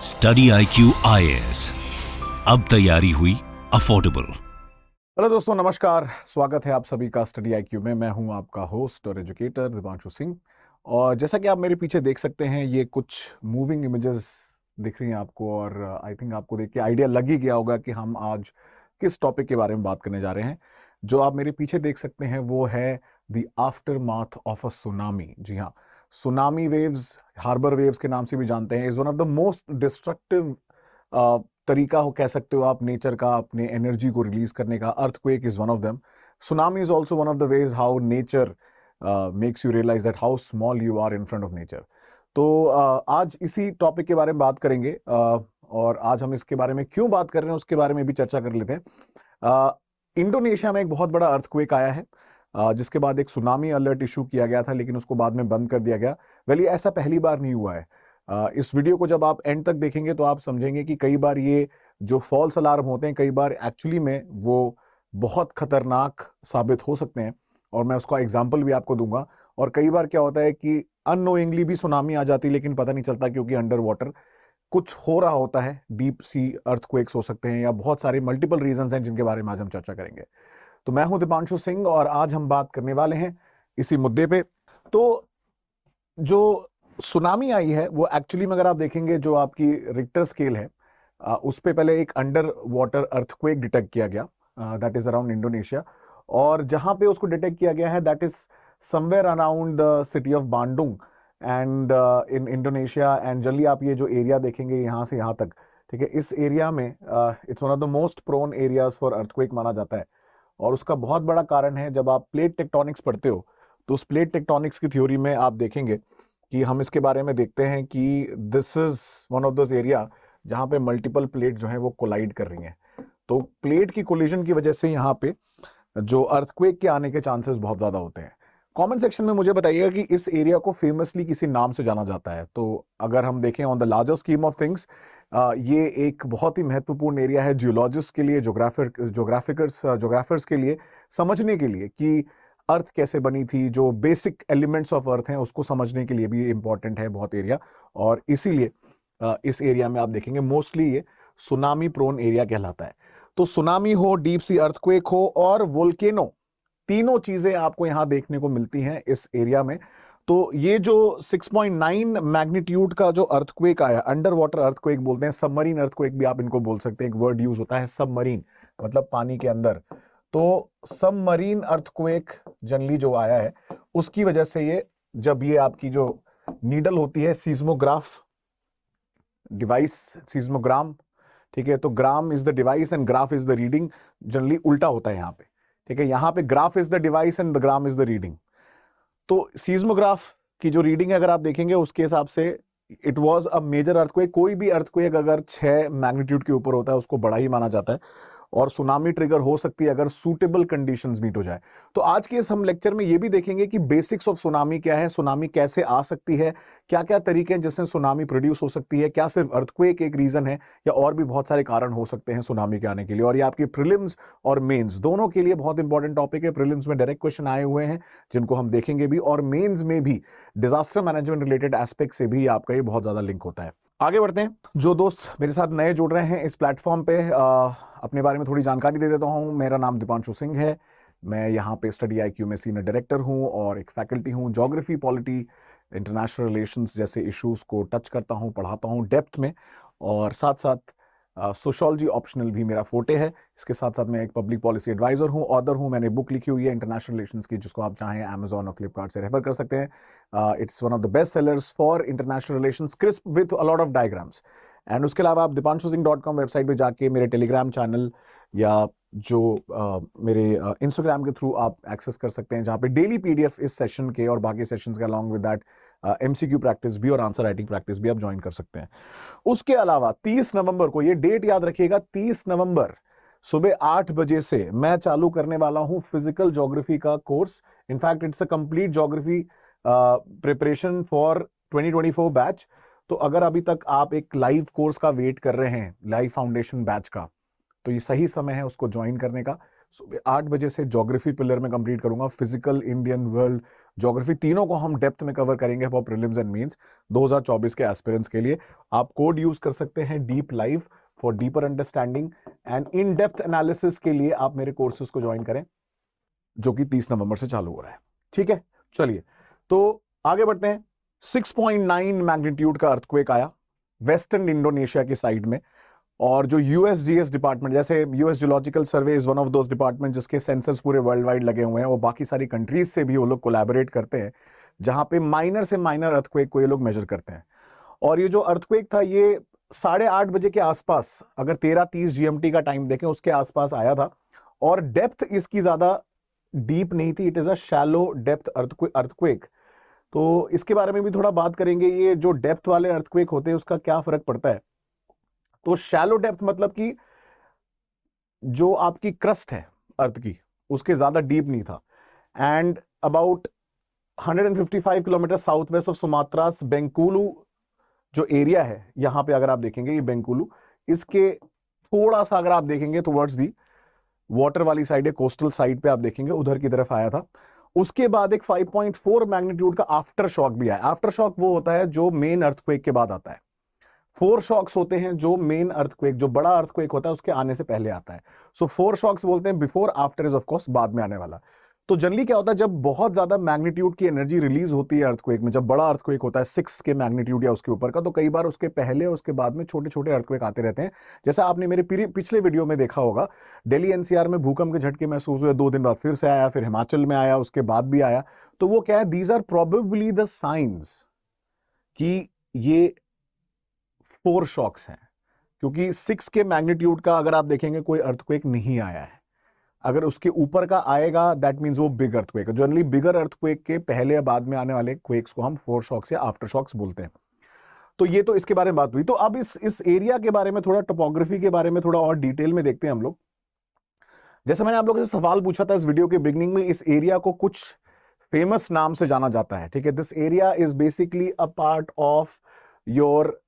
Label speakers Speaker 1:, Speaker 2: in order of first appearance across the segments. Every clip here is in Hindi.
Speaker 1: स्टडी IQ IAS, अब तैयारी हुई अफोर्डेबल।
Speaker 2: हेलो दोस्तों, नमस्कार। स्वागत है आप सभी का स्टडी IQ में। मैं हूं आपका होस्ट और एजुकेटर दिपांशु सिंह। और जैसा कि आप मेरे पीछे देख सकते हैं, ये कुछ मूविंग इमेजेस दिख रही हैं आपको, और आई थिंक आपको देख के आइडिया लग ही गया होगा कि हम आज किस टॉपिक के बारे में बात करने जा रहे हैं। जो आप मेरे पीछे देख सकते हैं वो है the aftermath of a tsunami. जी हाँ, सुनामी वेव्स, हार्बर वेव्स के नाम से भी जानते हैं, is one of the most destructive तरीका हो कह सकते हो आप नेचर का अपने एनर्जी को रिलीज करने का। Earthquake is one of them. Tsunami is also one of the ways how nature makes you realise that how small you are in front of nature. तो आज इसी टॉपिक के बारे में बात करेंगे, और आज हम इसके बारे में क्यों बात कर रहे हैं उसके बारे में भी चर्चा कर लेते हैं। इंडोनेशिया में एक बहुत बड़ा अर्थक्वेक आया है, जिसके बाद एक सुनामी अलर्ट इशू किया गया था, लेकिन उसको बाद में बंद कर दिया गया। वेल, ये ऐसा पहली बार नहीं हुआ है। इस वीडियो को जब आप एंड तक देखेंगे तो आप समझेंगे कि कई बार ये जो फॉल्स अलार्म होते हैं, कई बार एक्चुअली में वो बहुत खतरनाक साबित हो सकते हैं, और मैं उसका एग्जाम्पल भी आपको दूंगा। और कई बार क्या होता है कि अननोइंगली भी सुनामी आ जाती है, लेकिन पता नहीं चलता, क्योंकि अंडर वाटर कुछ हो रहा होता है। डीप सी अर्थक्वेक्स हो सकते हैं, या बहुत सारे मल्टीपल रीजंस हैं जिनके बारे में आज हम चर्चा करेंगे। तो मैं हूं दिपांशु सिंह, और आज हम बात करने वाले हैं इसी मुद्दे पे। तो जो सुनामी आई है वो एक्चुअली में अगर आप देखेंगे, जो आपकी रिक्टर स्केल है, उस पे पहले एक अंडर वाटर अर्थक्वेक डिटेक्ट किया गया, दैट इज अराउंड इंडोनेशिया। और जहां पे उसको डिटेक्ट किया गया है, that is somewhere around the city of Bandung and in Indonesia. And generally आप ये जो एरिया देखेंगे यहाँ से यहाँ तक, ठीक है, इस एरिया में it's one of the most prone areas for earthquake माना जाता है। और उसका बहुत बड़ा कारण है, जब आप प्लेट टेक्टोनिक्स पढ़ते हो तो उस प्लेट टेक्टोनिक्स की थ्योरी में आप देखेंगे कि हम इसके बारे में देखते हैं कि this is one of those area जहां पे मल्टीपल प्लेट जो है वो कोलाइड कर रही हैं। तो प्लेट की कोलिजन की वजह से यहाँ पे जो अर्थक्वेक के आने के चांसेस बहुत ज्यादा होते हैं। कमेंट सेक्शन में मुझे बताइएगा कि इस एरिया को फेमसली किसी नाम से जाना जाता है। तो अगर हम देखें on the larger scheme of things, ये एक बहुत ही महत्वपूर्ण एरिया है जियोलॉजिस्ट के लिए, जोग्राफर्स के लिए, समझने के लिए कि अर्थ कैसे बनी थी, जो बेसिक एलिमेंट्स ऑफ अर्थ हैं उसको समझने के लिए भी इंपॉर्टेंट है बहुत एरिया। और इसीलिए इस एरिया में आप देखेंगे मोस्टली ये सुनामी प्रोन एरिया कहलाता है। तो सुनामी हो, डीप सी अर्थक्वेक हो और वोल्केनो, तीनों चीजें आपको यहां देखने को मिलती हैं इस एरिया में। तो ये जो 6.9 मैग्नीट्यूड का जो अर्थक्वेक आया, अंडर वाटर अर्थक्वेक बोलते हैं, सबमरीन अर्थक्वेक भी आप इनको बोल सकते हैं। एक वर्ड यूज होता है सबमरीन, मतलब पानी के अंदर। तो सबमरीन अर्थक्वेक जनरली जो आया है, उसकी वजह से ये, जब ये आपकी जो नीडल होती है, सीस्मोग्राफ डिवाइस, सीस्मोग्राम, ठीक है, तो gram is the device and graph is the reading, generally उल्टा होता है यहाँ पे, ठीक है। यहाँ पे graph is the device and the gram is the reading. तो सीस्मोग्राफ की जो रीडिंग है अगर आप देखेंगे, उसके हिसाब से it was a major earthquake. कोई भी अर्थक्वेक अगर 6 मैग्नीट्यूड के ऊपर होता है उसको बड़ा ही माना जाता है, और सुनामी ट्रिगर हो सकती है अगर सूटेबल कंडीशंस मीट हो जाए। तो आज के इस हम लेक्चर में ये भी देखेंगे कि बेसिक्स ऑफ सुनामी क्या है, सुनामी कैसे आ सकती है, क्या क्या तरीके हैं जिससे सुनामी प्रोड्यूस हो सकती है, क्या सिर्फ अर्थक्वेक एक रीजन है या और भी बहुत सारे कारण हो सकते हैं सुनामी के आने के लिए। और ये आपके प्रीलिम्स और मेंस दोनों के लिए बहुत इंपॉर्टेंट टॉपिक है। प्रीलिम्स में डायरेक्ट क्वेश्चन आए हुए हैं जिनको हम देखेंगे भी, और मेंस में भी डिजास्टर मैनेजमेंट रिलेटेड एस्पेक्ट से भी आपका ये बहुत ज्यादा लिंक होता है। आगे बढ़ते हैं। जो दोस्त मेरे साथ नए जुड़ रहे हैं इस प्लेटफॉर्म पे, अपने बारे में थोड़ी जानकारी दे देता हूं। मेरा नाम दिपांशु सिंह है। मैं यहाँ पे स्टडी IQ में सीनियर डायरेक्टर हूँ और एक फैकल्टी हूँ। ज्योग्राफी, पॉलिटी, इंटरनेशनल रिलेशंस जैसे इश्यूज को टच करता हूँ, पढ़ाता हूँ डेप्थ में, और साथ साथ सोशोलॉजी ऑप्शनल भी मेरा फोटे है। इसके साथ साथ मैं एक पब्लिक पॉलिसी एडवाइजर हूँ, ऑथर हूँ। मैंने बुक लिखी हुई है इंटरनेशनल रिलेशंस की, जिसको आप चाहें अमेजॉन और फ्लिपकार्ट से रेफर कर सकते हैं। It's one of the best sellers for international relations, crisp with a lot of diagrams. And उसके अलावा आप dipanshuSingh.com वेबसाइट पे जाके मेरे टेलीग्राम चैनल या जो मेरे इंस्टाग्राम के थ्रू आप एक्सेस कर सकते हैं, जहाँ पे डेली PDF इस सेशन के और बाकी सेशंस के along with that MCQ practice भी और आंसर राइटिंग प्रैक्टिस भी आप ज्वाइन कर सकते हैं। उसके अलावा 30 नवंबर को, ये डेट याद रखिएगा, 30 नवंबर सुबह 8 बजे से मैं चालू करने वाला हूं फिजिकल ज्योग्राफी का course. In fact it's a complete geography preparation for 2024 batch. तो अगर अभी तक आप एक लाइव कोर्स का वेट कर रहे हैं, लाइव फाउंडेशन बैच का, तो ये सही समय है उसको ज्वाइन करने का। सुबह 8 बजे से ज्योग्राफी पिलर में कंप्लीट करूंगा, फिजिकल, इंडियन, वर्ल्ड, ज्योग्राफी, तीनों को हम डेप्थ में कवर करेंगे फॉर प्रीलिम्स एंड मेंस 2024 के एस्पिरेंट्स के लिए। आप कोड यूज कर सकते हैं deep live for deeper understanding and in depth analysis के लिए आप मेरे कोर्सेज को ज्वाइन करें जो कि 30 नवंबर से चालू हो रहा है। ठीक है, चलिए तो आगे बढ़ते हैं। 6.9 मैग्नीट्यूड का अर्थक्वेक आया वेस्टर्न इंडोनेशिया की साइड में, और जो यूएसजीएस डिपार्टमेंट, जैसे US geological survey is one of those department जिसके सेंसस पूरे वर्ल्ड वाइड लगे हुए हैं, वो बाकी सारी कंट्रीज से भी वो लोग कोलैबोरेट करते हैं, जहां पे माइनर से माइनर अर्थक्वेक को ये लोग मेजर करते हैं। और ये जो अर्थक्वेक था ये 8:30 बजे के आसपास, अगर 13:30 जीएमटी का टाइम देखें, उसके आसपास आया था, और डेप्थ इसकी ज्यादा डीप नहीं थी, it is a shallow depth earthquake. तो इसके बारे में भी थोड़ा बात करेंगे, ये जो डेप्थ वाले अर्थक्वेक होते हैं उसका क्या फर्क पड़ता है। तो शैलो डेप्थ मतलब कि जो आपकी क्रस्ट है अर्थ की उसके ज्यादा डीप नहीं था, and about 155 kilometre south west of Sumatra's Bengkulu जो एरिया है, यहां पे अगर आप देखेंगे ये बेंकुलू, इसके थोड़ा सा अगर आप देखेंगे टुवर्ड्स दी वाटर वाली साइड है, कोस्टल साइड पे आप देखेंगे उधर की तरफ आया था। उसके बाद एक 5.4 मैग्नीट्यूड का आफ्टर शॉक भी आया। आफ्टर शॉक वो होता है जो मेन अर्थक्वेक के बाद आता है। 4 शॉक्स होते हैं जो मेन अर्थक्वेक, जो बड़ा अर्थक्वेक होता है उसके आने से पहले आता है। सो 4 शॉक्स बोलते हैं before, after is of course बाद में आने वाला। तो जनरली क्या होता है, जब बहुत ज्यादा मैग्नीट्यूड की एनर्जी रिलीज होती है अर्थक्वेक में, जब बड़ा अर्थक्वेक होता है 6 के मैग्नीट्यूड या उसके ऊपर का, तो कई बार उसके पहले और उसके बाद में छोटे छोटे अर्थक्वेक आते रहते हैं। जैसा आपने मेरे पिछले वीडियो में देखा होगा, दिल्ली एनसीआर में भूकंप के झटके महसूस हुए, 2 दिन बाद फिर से आया, फिर हिमाचल में आया, उसके बाद भी आया। तो वो क्या है, these are probably the science कि ये 4 शॉक्स हैं, क्योंकि 6 के मैग्नीट्यूड का अगर आप देखेंगे कोई अर्थक्वेक नहीं आया है। अगर उसके ऊपर का आएगा दैट मींस वो बिग अर्थक्वेक है। जनरली बिगर अर्थक्वेक के पहले या बाद में आने वाले क्वेक्स को हम 4 शॉक्स या आफ्टर शॉक्स बोलते हैं। तो ये तो इसके बारे में बात हुई। तो अब इस एरिया के बारे में थोड़ा, टोपोग्राफी के बारे में थोड़ा और डिटेल में देखते हैं हम लोग। जैसे मैंने आप लोगों से सवाल पूछा था इस वीडियो के बिगिनिंग में, इस एरिया को कुछ फेमस नाम से जाना जाता है। ठीक है, this area is basically a part of your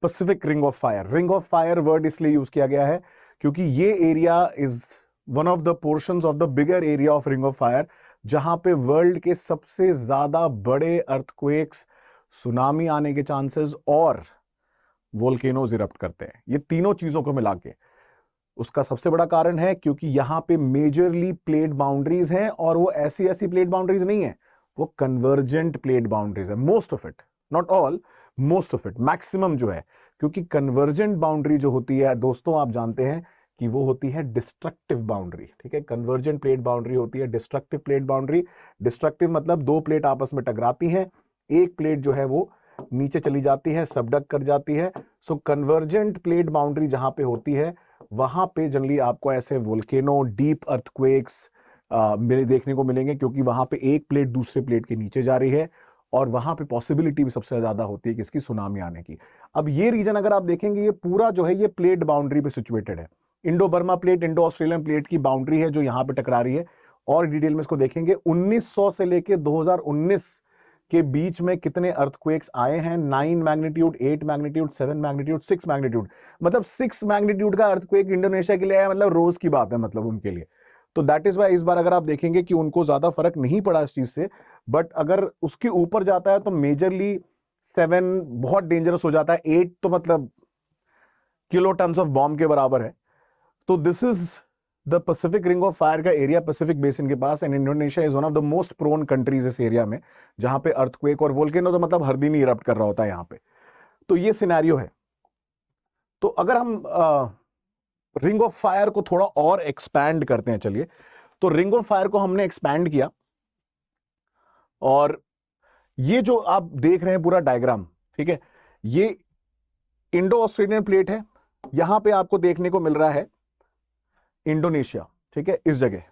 Speaker 2: Pacific ring of fire. Ring of fire word इसलिए यूज किया गया है क्योंकि ये area is one of the portions of the bigger area of ring of fire, जहां पे वर्ल्ड के सबसे ज्यादा बड़े अर्थक्वेक्स, सुनामी आने के चांसेस और वोल्केनोज इरप्ट करते हैं। ये तीनों चीजों को मिला के उसका सबसे बड़ा कारण है क्योंकि यहां पे मेजरली प्लेट बाउंड्रीज हैं, और वो ऐसी ऐसी प्लेट बाउंड्रीज नहीं है, वो कन्वर्जेंट प्लेट बाउंड्रीज है। Most of it, not all, most of it, maximum जो है। क्योंकि कन्वर्जेंट बाउंड्री जो होती है दोस्तों, आप जानते हैं कि वो होती है डिस्ट्रक्टिव बाउंड्री। ठीक है, कन्वर्जेंट प्लेट बाउंड्री होती है डिस्ट्रक्टिव प्लेट बाउंड्री। डिस्ट्रक्टिव मतलब 2 प्लेट आपस में टकराती हैं, एक प्लेट जो है वो नीचे चली जाती है, सबडक कर जाती है। सो कन्वर्जेंट प्लेट बाउंड्री जहां पे होती है वहां पे जनरली आपको ऐसे वोल्केनो, डीप अर्थक्वेक्स देखने को मिलेंगे, क्योंकि वहां पे एक प्लेट दूसरे प्लेट के नीचे जा रही है, और वहां पे पॉसिबिलिटी भी सबसे ज्यादा होती है किसकी, सुनामी आने की। अब ये रीजन अगर आप देखेंगे, ये पूरा जो है ये प्लेट बाउंड्री पे सिचुएटेड है। Indo Burma plate, Indo Australian plate की बाउंड्री है जो यहां पे टकरा रही है। और डिटेल में इसको देखेंगे, 1900 से लेके 2019 के बीच में कितने अर्थक्वेक्स आए हैं। 9 मैग्नीट्यूड, 8 मैग्नीट्यूड, 7 मैग्नीट्यूड, 6 मैग्नीट्यूड। मतलब 6 मैग्नीट्यूड का अर्थक्वेक इंडोनेशिया के लिए आया, मतलब रोज की बात है मतलब उनके लिए। तो दैट इज वाई इस बार अगर आप देखेंगे कि उनको ज्यादा फर्क नहीं पड़ा इस चीज से, बट अगर उसके ऊपर जाता है तो मेजरली 7 बहुत डेंजरस हो जाता है, 8 तो मतलब किलो टन्स ऑफ बॉम्ब के बराबर है। तो this is the Pacific ring of fire का एरिया, पैसिफिक बेसिन के पास, and Indonesia is one of the most prone countries इस एरिया में, जहां पे अर्थक्वेक और वोल्केनो तो मतलब हर दिन ही इरप्ट कर रहा होता है यहां पे। तो ये सिनेरियो है। तो अगर हम रिंग ऑफ फायर को थोड़ा और एक्सपैंड करते हैं, चलिए, तो रिंग ऑफ फायर को हमने एक्सपैंड किया, और ये जो आप देख रहे हैं पूरा डायग्राम, ठीक है, ये इंडो ऑस्ट्रेलियन प्लेट है। यहां पे आपको देखने को मिल रहा है इंडोनेशिया, ठीक है, इस जगह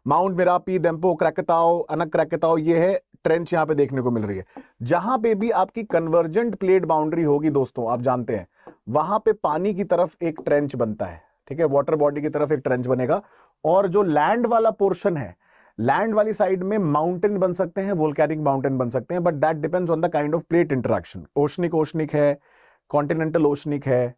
Speaker 2: माउंट मेरापी, देम्पो, क्रैकताओ, अनक क्रैकताओ, ये है ट्रेंच यहां पे देखने को मिल रही है। जहां पे भी आपकी कन्वर्जेंट प्लेट बाउंड्री होगी दोस्तों, आप जानते हैं वहां पे पानी की तरफ एक ट्रेंच बनता है। ठीक है, वाटर बॉडी की तरफ एक ट्रेंच बनेगा, और जो लैंड वाला पोर्शन है, लैंड वाली साइड में माउंटेन बन सकते हैं, वोल्केनिक माउंटेन बन सकते हैं, but that depends on the kind of plate interaction. Oceanic oceanic है, कॉन्टिनेंटल ओशनिक है,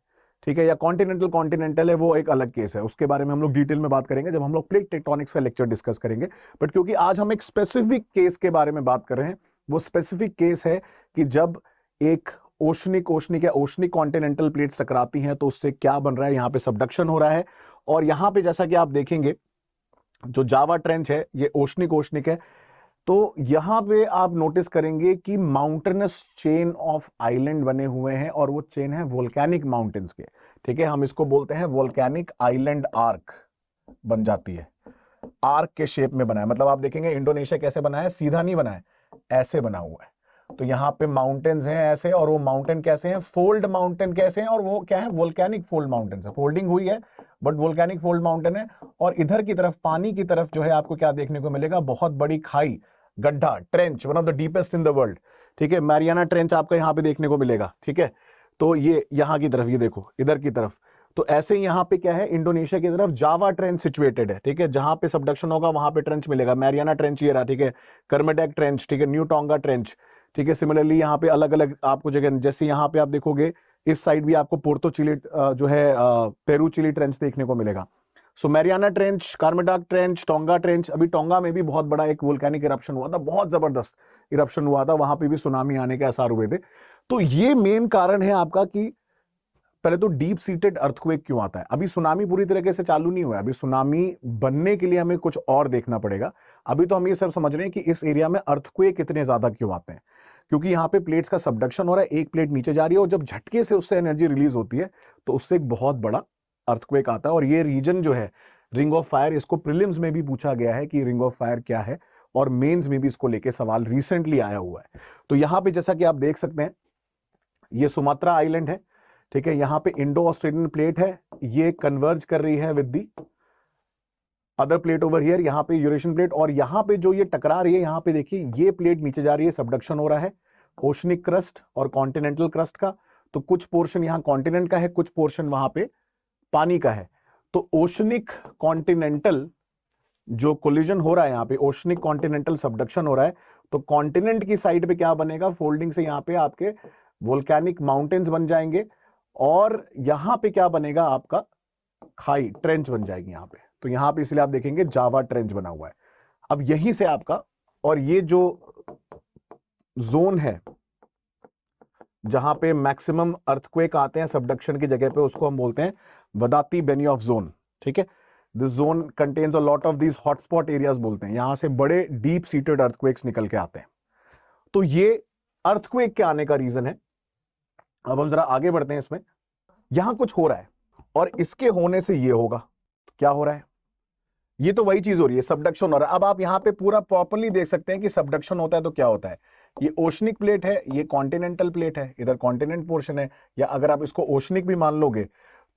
Speaker 2: ठीक है, या कॉन्टिनेंटल कॉन्टिनेंटल है, वो एक अलग केस है, उसके बारे में हम लोग डिटेल में बात करेंगे जब हम लोग प्लेट टेक्टोनिक्स का लेक्चर डिस्कस करेंगे। बट क्योंकि आज हम एक स्पेसिफिक केस के बारे में बात कर रहे हैं, वो स्पेसिफिक केस है कि जब एक ओशनिक या ओशनिक कॉन्टिनेंटल प्लेट्स टकराती हैं तो उससे क्या बन रहा है, यहाँ पे सबडक्शन हो रहा है। और यहाँ पे जैसा कि आप देखेंगे जो जावा ट्रेंच है ये ओशनिक है, तो यहां पे आप नोटिस करेंगे कि माउंटेनस चेन ऑफ आइलैंड बने हुए हैं और वो चेन है वोल्केनिक माउंटेन्स के। ठीक है, हम इसको बोलते हैं वोल्केनिक आइलैंड आर्क बन जाती है, आर्क के शेप में बना है। मतलब आप देखेंगे इंडोनेशिया कैसे बना है, सीधा नहीं बना है, ऐसे बना हुआ है। तो यहाँ पे माउंटेन्स हैं ऐसे, और वो माउंटेन कैसे हैं, फोल्ड माउंटेन कैसे हैं, और वो क्या है, वोल्केनिक फोल्ड माउंटेन है। फोल्डिंग हुई है बट वोल्केनिक फोल्ड माउंटेन है। और इधर की तरफ पानी की तरफ जो है आपको क्या देखने को मिलेगा, बहुत बड़ी खाई, गड्ढा, trench, one of the deepest in the world. ठीक है, मैरियाना ट्रेंच आपको यहाँ पे देखने को मिलेगा। ठीक है, तो ये यहाँ की तरफ, ये देखो इधर की तरफ, तो ऐसे ही यहाँ पे क्या है, इंडोनेशिया की तरफ जावा ट्रेंच सिचुएटेड है। ठीक है, जहां पे सबडक्शन होगा वहां पे ट्रेंच मिलेगा, मैरियाना ट्रेंच ये रहा। ठीक है, कर्मेडेक ट्रेंच, ठीक है, न्यू टोंगा ट्रेंच। ठीक है, सिमिलरली यहाँ पे अलग अलग आपको जगह, जैसे यहाँ पे आप देखोगे इस साइड भी आपको पोर्तो चिली जो है पेरू चिली ट्रेंच देखने को मिलेगा। So Mariana trench, Kermadec trench, Tonga trench. अभी टोंगा में भी बहुत बड़ा एक वोल्केनिक इरप्शन हुआ था, बहुत जबरदस्त इरप्शन हुआ था, वहां पे भी सुनामी आने के आसार हुए थे। तो ये मेन कारण है आपका कि पहले तो डीप सीटेड अर्थक्वेक क्यों आता है। अभी सुनामी पूरी तरीके से चालू नहीं हुआ है, अभी सुनामी बनने के लिए हमें कुछ और देखना पड़ेगा। अभी तो हम ये सब समझ रहे हैं कि इस एरिया में अर्थक्वेक इतने ज्यादा क्यों आते हैं, क्योंकि यहाँ पे प्लेट्स का सबडक्शन हो रहा है, एक प्लेट नीचे जा रही है और जब झटके से उससे एनर्जी रिलीज होती है तो उससे एक बहुत बड़ा अर्थक्वेक आता है। और ये रीजन जो है रिंग ऑफ फायर, इसको प्रीलिम्स में भी पूछा गया है कि रिंग ऑफ फायर क्या है, और मेंस में भी इसको लेके सवाल रिसेंटली आया हुआ है। तो यहाँ पे जैसा कि आप देख सकते हैं ये सुमात्रा आइलैंड है। ठीक है, यहाँ पे इंडो ऑस्ट्रेलियन प्लेट है, ये कन्वर्ज कर रही है with the other plate over here, यहाँ पे यूरेशियन प्लेट, और यहाँ पे जो ये टकरा रही है, यहाँ पे देखिए ये प्लेट नीचे जा रही है, सबडक्शन हो रहा है ओशनिक क्रस्ट और कॉन्टिनेंटल क्रस्ट का। तो कुछ पोर्शन यहाँ कॉन्टिनेंट का है, कुछ पोर्शन वहां पे पानी का है। तो ओशनिक कॉन्टिनेंटल जो कोलिजन हो रहा है, यहाँ पे ओशनिक कॉन्टिनेंटल सबडक्शन हो रहा है, तो कॉन्टिनेंट की साइड पे क्या बनेगा, फोल्डिंग से यहाँ पे आपके वोल्केनिक माउंटेन्स बन जाएंगे, और यहां पे क्या बनेगा, आपका खाई, ट्रेंच बन जाएगी यहाँ पे। तो यहाँ पे इसलिए आप देखेंगे जावा ट्रेंच बना हुआ है। अब यहीं से आपका, और ये जो जोन है जहां पे मैक्सिमम अर्थक्वेक आते हैं सबडक्शन की जगह पे, उसको हम बोलते हैं वदाती बेनियोफ जोन। ठीक है, this zone contains a lot of these hotspot areas बोलते हैं, यहां से बड़े डीप सीटेड अर्थक्वेक्स निकल के आते हैं। तो ये अर्थक्वेक के आने का रीजन है। अब हम जरा आगे बढ़ते हैं इसमें, यहां कुछ हो रहा है और इसके होने से ये होगा। तो क्या हो रहा है, ये तो वही चीज हो रही है, सबडक्शन हो रहा है। अब आप यहां पे पूरा प्रॉपर्ली देख सकते हैं कि सबडक्शन होता है तो क्या होता है। ये ओशनिक प्लेट है, ये कॉन्टिनेंटल प्लेट है, इधर कॉन्टिनेंट पोर्शन है, या अगर आप इसको ओशनिक भी मान लोगे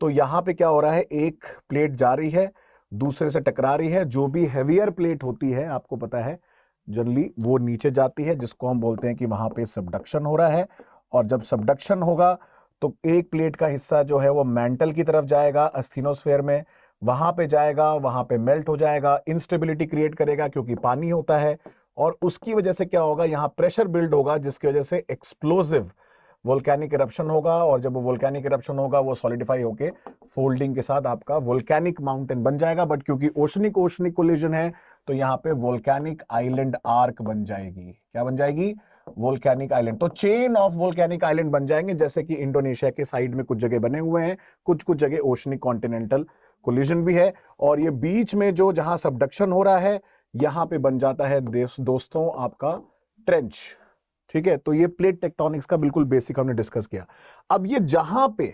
Speaker 2: तो यहां पे क्या हो रहा है, एक प्लेट जा रही है दूसरे से टकरा रही है। जो भी हैवियर प्लेट होती है आपको पता है जनरली वो नीचे जाती है, जिसको हम बोलते हैं कि वहां पे सबडक्शन हो रहा है। और जब सबडक्शन होगा तो एक प्लेट का हिस्सा जो है वो मेंटल की तरफ जाएगा, अस्थिनोस्फेयर में, वहां पे जाएगा, वहां पे मेल्ट हो जाएगा, इंस्टेबिलिटी क्रिएट करेगा क्योंकि पानी होता है, और उसकी वजह से क्या होगा, यहां प्रेशर बिल्ड होगा जिसकी वजह से एक्सप्लोसिव वोल्केनिक इरप्शन होगा। और जब वो वोल्केनिक इरप्शन होगा वो सॉलिडिफाई होके फोल्डिंग के साथ आपका वोल्केनिक माउंटेन बन जाएगा। बट क्योंकि ओशनिक कोलिजन है तो यहाँ पे वोल्केनिक आइलैंड आर्क बन जाएगी। क्या बन जाएगी, वोल्केनिक आइलैंड। तो चेन ऑफ वोल्केनिक आइलैंड बन जाएंगे, जैसे कि इंडोनेशिया के साइड में कुछ जगह बने हुए हैं, कुछ कुछ जगह ओशनिक कॉन्टिनेंटल कोलिजन भी है, और ये बीच में जो जहां सबडक्शन हो रहा है यहां पे बन जाता है दोस्तों आपका ट्रेंच। ठीक है, तो ये प्लेट टेक्टोनिक्स का बिल्कुल बेसिक हमने डिस्कस किया। अब ये जहां पे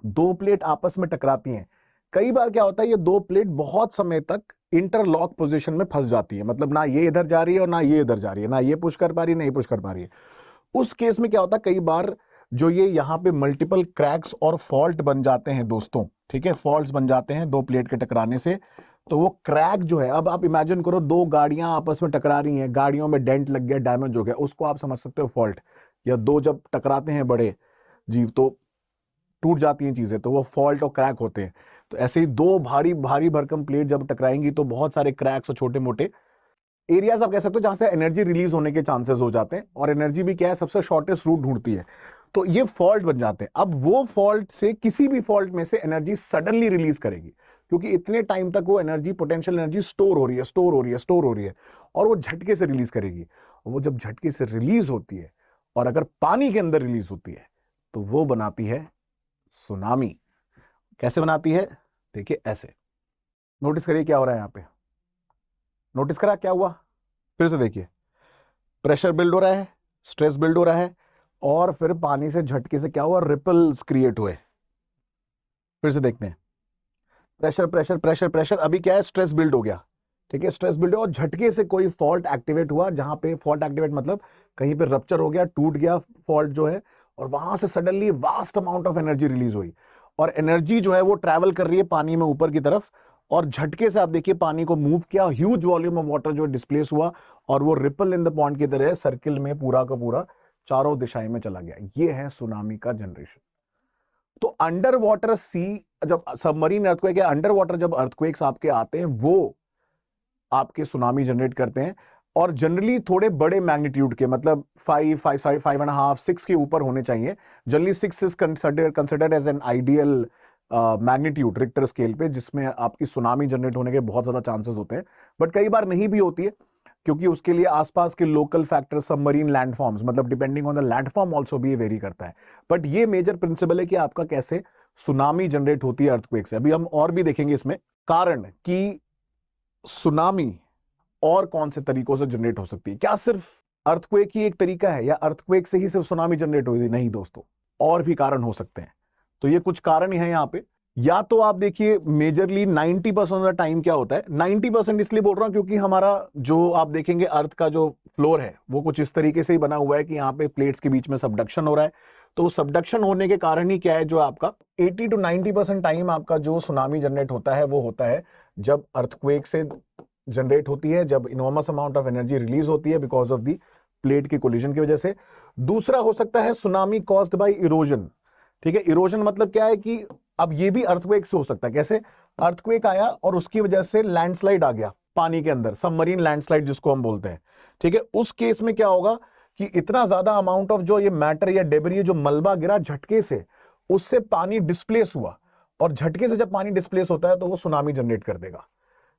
Speaker 2: दो प्लेट आपस में टकराती हैं, कई बार क्या होता है ये दो प्लेट बहुत समय तक इंटरलॉक पोजीशन में फंस जाती है, मतलब ना ये इधर जा रही है और ना ये इधर जा रही है, ना ये पुश कर पा रही है ना ये पुश कर पा रही है। उस केस में क्या होता है, कई बार जो ये यहाँ पे मल्टीपल क्रैक्स और फॉल्ट बन जाते हैं दोस्तों। ठीक है, फॉल्ट्स बन जाते हैं दो प्लेट के टकराने से। तो वो क्रैक जो है, अब आप इमेजिन करो दो गाड़ियां आपस में टकरा रही हैं, गाड़ियों में डेंट लग गया, डैमेज हो गया, उसको आप समझ सकते हो फॉल्ट। या दो जब टकराते हैं बड़े जीव तो टूट जाती हैं चीजें, तो वो फॉल्ट और क्रैक होते हैं। तो ऐसे ही दो भारी भारी भरकम प्लेट जब टकराएंगी तो बहुत सारे क्रैक्स और छोटे मोटे एरियाज आप कह सकते हो जहां से एनर्जी रिलीज होने के चांसेस हो जाते हैं। और एनर्जी भी क्या है, सबसे शॉर्टेस्ट रूट ढूंढती है। तो ये फॉल्ट बन जाते हैं। अब वो फॉल्ट से किसी भी फॉल्ट में से एनर्जी सडनली रिलीज करेगी, क्योंकि इतने टाइम तक वो एनर्जी, पोटेंशियल एनर्जी स्टोर हो रही है, स्टोर हो रही है, स्टोर हो रही है, और वो झटके से रिलीज करेगी। वो जब झटके से रिलीज होती है और अगर पानी के अंदर रिलीज होती है तो वो बनाती है सुनामी। कैसे बनाती है? देखिए ऐसे, नोटिस करिए क्या हो रहा है यहां पे। नोटिस करा क्या हुआ? फिर से देखिए, प्रेशर बिल्ड हो रहा है, स्ट्रेस बिल्ड हो रहा है, और फिर पानी से झटके से क्या हुआ? रिपल्स क्रिएट हुए। फिर से देखते हैं, प्रेशर प्रेशर प्रेशर प्रेशर, अभी क्या है? स्ट्रेस बिल्ड हो गया। ठीक है, स्ट्रेस बिल्ड और झटके से कोई फॉल्ट एक्टिवेट हुआ, जहां पे फॉल्ट एक्टिवेट मतलब कहीं पे रप्चर हो गया, टूट गया फॉल्ट जो है, और वहां से suddenly vast amount of energy release हुई, और एनर्जी जो है वो ट्रैवल कर रही है पानी में ऊपर की तरफ, और झटके से आप देखिए पानी को मूव किया, ह्यूज वॉल्यूम ऑफ वाटर जो डिस्प्लेस हुआ, और वो रिपल इन द पॉन्ड की तरह सर्किल में पूरा का पूरा चारों दिशाएं में चला गया। ये है सुनामी का जनरेशन। तो अंडर वाटर सी, जब सबमरीन अर्थक्वेक या अंडर वाटर जब अर्थक्वेक्स आपके आते हैं, वो आपके सुनामी जनरेट करते हैं, और जनरली थोड़े बड़े मैग्नीट्यूड के, मतलब 5.5, 6 के ऊपर होने चाहिए। Generally 6 is considered as an ideal magnitude Richter scale पे, जिसमें आपकी सुनामी जनरेट होने के बहुत ज्यादा चांसेस होते हैं, बट कई बार नहीं भी होती है, क्योंकि उसके लिए आसपास के लोकल फैक्टर, सबमरीन लैंडफॉर्म्स, मतलब depending on the landform also भी वेरी करता है। बट ये मेजर प्रिंसिपल है कि आपका कैसे सुनामी जनरेट होती है अर्थक्वेक से। अभी हम और भी देखेंगे इसमें कारण कि सुनामी और कौन से तरीकों से जनरेट हो सकती है। क्या सिर्फ अर्थक्वेक ही एक तरीका है, या अर्थक्वेक से ही सिर्फ सुनामी जनरेट होती है? नहीं दोस्तों, और भी कारण हो सकते हैं। तो ये कुछ कारण ही है यहाँ पे। या तो आप देखिए, मेजरली 90% ऑफ द टाइम क्या होता है, 90% इसलिए बोल रहा हूं क्योंकि हमारा जो आप देखेंगे अर्थ का जो फ्लोर है वो कुछ इस तरीके से ही बना हुआ है कि यहाँ पे प्लेट्स के बीच में सबडक्शन हो रहा है। तो सबडक्शन होने के कारण ही क्या है, जो आपका 80 to 90% टाइम आपका जो सुनामी जनरेट होता है वो होता है जब अर्थक्वेक से जनरेट होती है, जब enormous amount of energy release होती है बिकॉज ऑफ दी प्लेट की कोलिजन की वजह से। दूसरा हो सकता है सुनामी कॉज्ड बाय इरोजन। ठीक है, इरोजन मतलब क्या है कि अब ये भी अर्थक्वेक से हो सकता है। कैसे? अर्थक्वेक आया और उसकी वजह से लैंडस्लाइड आ गया पानी के अंदर, सबमरीन लैंडस्लाइड जिसको हम बोलते हैं। ठीक है, उस केस में क्या होगा कि इतना ज्यादा अमाउंट ऑफ जो ये मैटर या डेबरी, जो मलबा गिरा झटके से, उससे पानी डिस्प्लेस हुआ, और झटके से जब पानी डिस्प्लेस होता है तो वो सुनामी जनरेट कर देगा।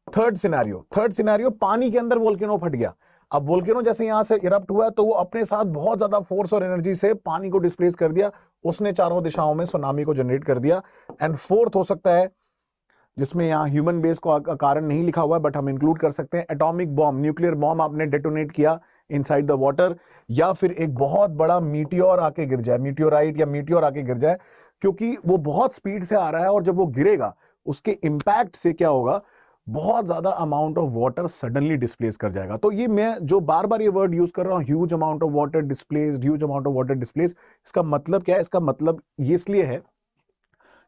Speaker 2: थर्ड सिनेरियो, पानी के अंदर वोल्केनो फट गया। अब वोल्केनो जैसे यहां से इरप्ट हुआ तो वो अपने साथ बहुत ज्यादा फोर्स और एनर्जी से पानी को डिस्प्लेस कर दिया, उसने चारों दिशाओं में सुनामी को जनरेट कर दिया। एंड फोर्थ हो सकता है, जिसमें यहां ह्यूमन बेस को कारण नहीं लिखा हुआ है बट हम इंक्लूड कर सकते हैं, एटॉमिक बॉम्ब, न्यूक्लियर बॉम्ब आपने डेटोनेट किया इनसाइड द वाटर, या फिर एक बहुत बड़ा मीटियोर आके गिर जाए, मीटियोराइट या मीटियोर आके गिर जाए, क्योंकि वो बहुत स्पीड से आ रहा है, और जब वो गिरेगा उसके इंपैक्ट से क्या होगा, बहुत ज्यादा amount of water suddenly displace कर जाएगा। तो ये मैं जो बार बार ये वर्ड यूज कर रहा हूं, huge amount of water displaced, huge amount of water displace, इसका मतलब क्या है? इसका मतलब ये इसलिए है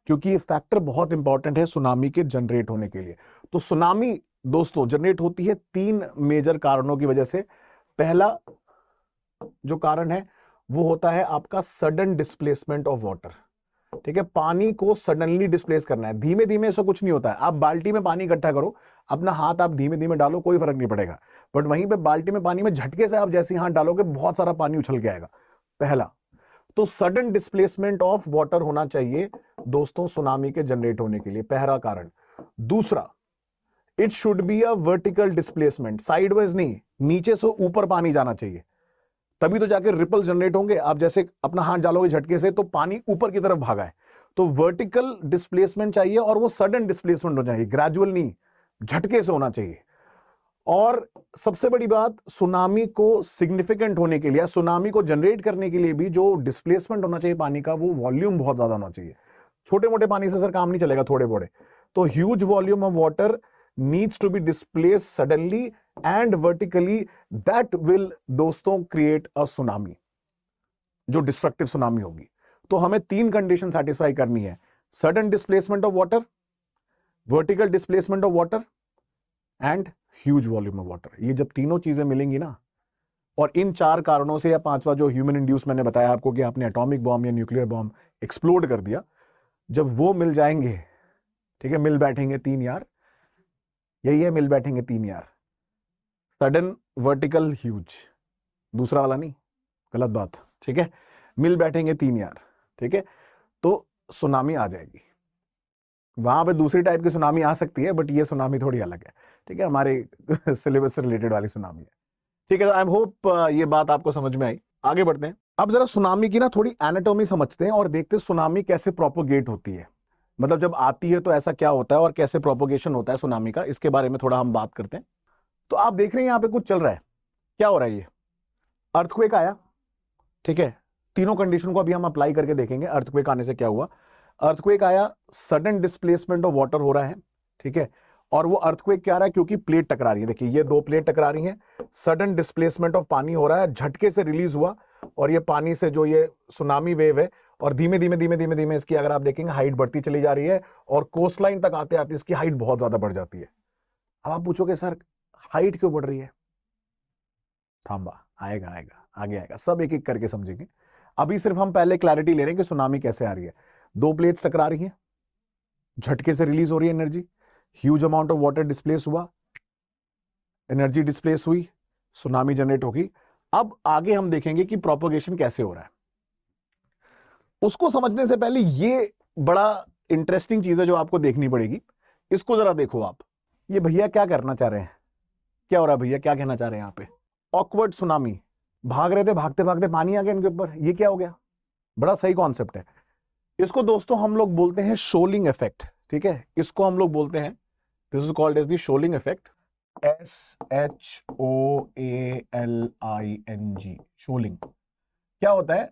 Speaker 2: क्योंकि ये फैक्टर बहुत इंपॉर्टेंट है सुनामी के जनरेट होने के लिए। तो सुनामी दोस्तों जनरेट होती है 3 मेजर कारणों की वजह से। पहला जो कारण है वो होता है आपका सडन डिस्प्लेसमेंट ऑफ वाटर। ठीक है, पानी को सडनली डिस्प्लेस करना है, धीमे धीमे ऐसा कुछ नहीं होता है। आप बाल्टी में पानी इकट्ठा करो, अपना हाथ आप धीमे धीमे डालो, कोई फर्क नहीं पड़ेगा, बट वहीं पे बाल्टी में पानी में झटके से आप जैसे ही हाथ डालोगे बहुत सारा पानी उछल के आएगा। पहला तो सडन डिस्प्लेसमेंट ऑफ वाटर होना चाहिए दोस्तों सुनामी के जनरेट होने के लिए, पहला कारण। दूसरा, it should be a vertical displacement, sideways नहीं, नीचे से ऊपर पानी जाना चाहिए, तभी तो जाके रिपल जनरेट होंगे। आप जैसे अपना हाथ डालोगे झटके से तो पानी ऊपर की तरफ भागा है, तो वर्टिकल डिस्प्लेसमेंट चाहिए, और वो सडन डिस्प्लेसमेंट हो चाहिए, ग्रेजुअल नहीं, झटके से होना चाहिए। और सबसे बड़ी बात, सुनामी को सिग्निफिकेंट होने के लिए, सुनामी को जनरेट करने के लिए भी जो डिस्प्लेसमेंट होना चाहिए पानी का, वो वॉल्यूम बहुत ज्यादा होना चाहिए। छोटे मोटे पानी से सर काम नहीं चलेगा, थोड़े बड़े, तो huge volume of water needs to be displaced suddenly and vertically, that will दोस्तों create a tsunami, जो डिस्ट्रक्टिव सुनामी होगी। तो हमें 3 कंडीशन सेटिस्फाई करनी है, sudden displacement of water, vertical displacement of water, and huge volume of water. ये जब तीनों चीजें मिलेंगी ना, और इन 4 कारणों से, या 5वां जो ह्यूमन इंड्यूस मैंने बताया आपको कि आपने एटॉमिक बॉम्ब या न्यूक्लियर बॉम्ब एक्सप्लोड कर दिया, जब वो मिल जाएंगे, ठीक है, मिल बैठेंगे 3 यार, यही है, मिल बैठेंगे 3 यार, सडन, वर्टिकल, ह्यूज, दूसरा वाला नहीं, गलत बात। ठीक है, मिल बैठेंगे 3 यार, ठीक है, तो सुनामी आ जाएगी। वहां पे दूसरी टाइप की सुनामी आ सकती है, बट ये सुनामी थोड़ी अलग है, ठीक है, हमारे सिलेबस से रिलेटेड वाली सुनामी है, ठीक है। तो आई होप ये बात आपको समझ में आई। आगे बढ़ते हैं। अब जरा सुनामी की ना थोड़ी एनाटॉमी समझते हैं और देखते हैं सुनामी कैसे प्रोपोगेट होती है, मतलब जब आती है तो ऐसा क्या होता है और कैसे प्रोपोगेशन होता है सुनामी का, इसके बारे में थोड़ा हम बात करते हैं। तो आप देख रहे हैं यहाँ पे कुछ चल रहा है, क्या हो रहा है, ये अर्थक्वेक आया, ठीक है। तीनों कंडीशन को अभी हम अप्लाई करके देखेंगे। अर्थक्वेक आने से क्या हुआ, अर्थक्वेक आया, सडन डिस्प्लेसमेंट ऑफ वाटर हो रहा है, ठीक है। और वो अर्थक्वेक क्या आ रहा है, क्योंकि प्लेट टकरा रही है, देखिए ये 2 प्लेट टकरा रही हैं, सडन डिस्प्लेसमेंट ऑफ पानी हो रहा है, झटके से रिलीज हुआ, और ये पानी से जो ये सुनामी वेव है, और धीमे धीमे धीमे धीमे धीमे इसकी अगर आप देखेंगे हाइट बढ़ती चली जा रही है, और कोस्ट लाइन तक आते आते इसकी हाइट बहुत ज्यादा बढ़ जाती है। अब आप पूछोगे सर हाइट क्यों बढ़ रही है, थांबा, आएगा आएगा, आगे आएगा, सब एक एक करके समझेंगे। अभी सिर्फ हम पहले क्लैरिटी ले रहे हैं कि सुनामी कैसे आ रही है। 2 प्लेट्स टकरा रही हैं, झटके से रिलीज हो रही है energy, huge amount of water displace हुआ, एनर्जी डिस्प्लेस हुई, सुनामी जनरेट होगी। अब आगे हम देखेंगे कि प्रोपोगेशन कैसे हो रहा है। उसको समझने से पहले ये बड़ा इंटरेस्टिंग चीज है जो आपको देखनी पड़ेगी, इसको जरा देखो आप। ये भैया क्या करना चाह रहे हैं, क्या हो रहा है भैया, क्या कहना चाह रहे हैं यहाँ पे, ऑकवर्ड सुनामी, भाग रहे थे, भागते भागते पानी आ गया इनके ऊपर, ये क्या हो गया, बड़ा सही कॉन्सेप्ट है। इसको दोस्तों हम लोग बोलते हैं शोलिंग इफेक्ट, ठीक है, इसको हम लोग बोलते हैं, this is called as the shoaling effect, SHOALING, shoaling. क्या होता है,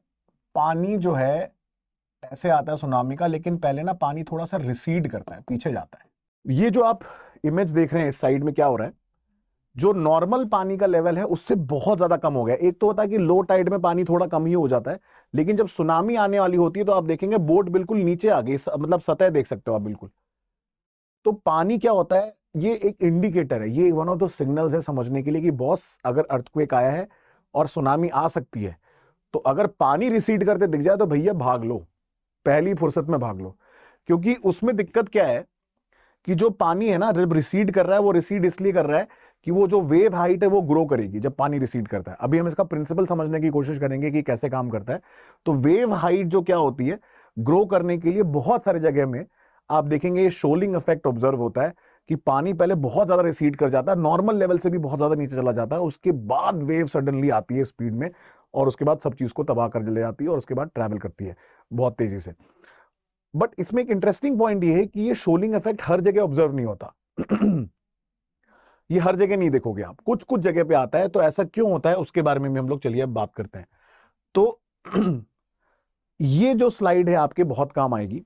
Speaker 2: पानी जो है ऐसे आता है सुनामी का, लेकिन पहले ना पानी थोड़ा सा रिसीड करता है, पीछे जाता है। ये जो आप इमेज देख रहे हैं इस साइड में क्या हो रहा है, जो नॉर्मल पानी का लेवल है उससे बहुत ज्यादा कम हो गया। एक तो होता है कि लो टाइड में पानी थोड़ा कम ही हो जाता है, लेकिन जब सुनामी आने वाली होती है तो आप देखेंगे बोट बिल्कुल नीचे आ गई, मतलब सतह देख सकते हो आप बिल्कुल। तो पानी क्या होता है, ये एक इंडिकेटर है, ये वन ऑफ द सिग्नल्स है समझने के लिए कि बॉस अगर अर्थक्वेक आया है और सुनामी आ सकती है, तो अगर पानी रिसीड करते दिख जाए तो भैया भाग लो, पहली फुर्सत में भाग लो। क्योंकि उसमें दिक्कत क्या है कि जो पानी है ना जब रिसीड कर रहा है, वो रिसीड इसलिए कर रहा है कि वो जो वेव हाइट है वो ग्रो करेगी जब पानी रिसीड करता है। अभी हम इसका प्रिंसिपल समझने की कोशिश करेंगे कि कैसे काम करता है। तो वेव हाइट जो क्या होती है, ग्रो करने के लिए बहुत सारे जगह में आप देखेंगे ये शोलिंग इफेक्ट ऑब्जर्व होता है कि पानी पहले बहुत ज्यादा रिसीड कर जाता है, नॉर्मल लेवल से भी बहुत ज्यादा नीचे चला जाता है, उसके बाद वेव सडनली आती है स्पीड में, और उसके बाद सब चीज को तबाह कर ले जाती है, और उसके बाद ट्रैवल करती है बहुत तेजी से। बट इसमें एक इंटरेस्टिंग पॉइंट ये है कि ये शोलिंग इफेक्ट हर जगह ऑब्जर्व नहीं होता। ये हर जगह नहीं देखोगे आप, कुछ कुछ जगह पे आता है। तो ऐसा क्यों होता है उसके बारे में भी हम लोग चलिए अब बात करते हैं। तो ये जो स्लाइड है आपके बहुत काम आएगी,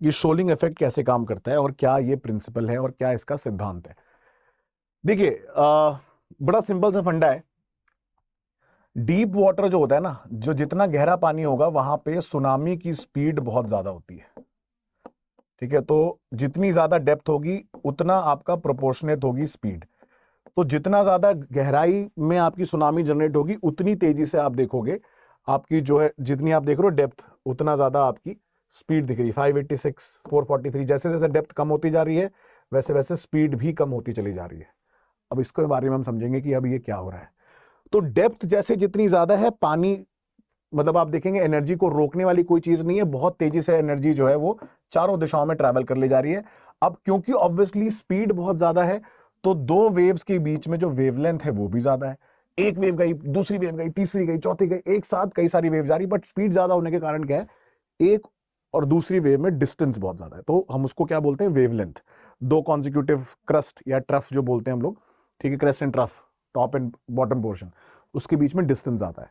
Speaker 2: ये शोलिंग इफेक्ट कैसे काम करता है और क्या ये प्रिंसिपल है और क्या इसका सिद्धांत है। देखिए बड़ा सिंपल सा फंडा है। डीप वाटर जो होता है ना, जो जितना गहरा पानी होगा वहां पे सुनामी की स्पीड बहुत ज्यादा होती है, ठीक है। तो जितनी ज्यादा डेप्थ होगी उतना आपका प्रोपोर्शनेट होगी स्पीड। तो जितना ज्यादा गहराई में आपकी सुनामी जनरेट होगी उतनी तेजी से आप देखोगे आपकी जो है, जितनी आप देख रहे हो डेप्थ, उतना ज्यादा आपकी स्पीड दिख रही है। 586, 443, जैसे जैसे डेप्थ कम होती जा रही है वैसे वैसे स्पीड भी कम होती चली जा रही है। अब इसके बारे में हम समझेंगे कि अब ये क्या हो रहा है। तो डेप्थ जैसे जितनी ज्यादा है, पानी मतलब आप देखेंगे एनर्जी को रोकने वाली कोई चीज नहीं है, बहुत तेजी से एनर्जी जो है वो चारों दिशाओं में ट्रैवल कर ले जा रही है। अब क्योंकि ऑब्वियसली स्पीड बहुत ज्यादा है, तो 2 वेव्स के बीच में जो वेवलेंथ है वो भी ज्यादा है। एक वेव गई, दूसरी वेव गई, तीसरी गई, चौथी गई, एक साथ कई सारी वेव जा रही, बट स्पीड ज्यादा होने के कारण क्या है, एक और दूसरी वेव में डिस्टेंस बहुत ज्यादा है। तो हम उसको क्या बोलते हैं, वेवलेंथ। 2 कॉन्सिक्यूटिव क्रस्ट या ट्रफ जो बोलते हैं हम लोग, ठीक है, crest and trough, top and bottom portion, उसके बीच में डिस्टेंस आता है।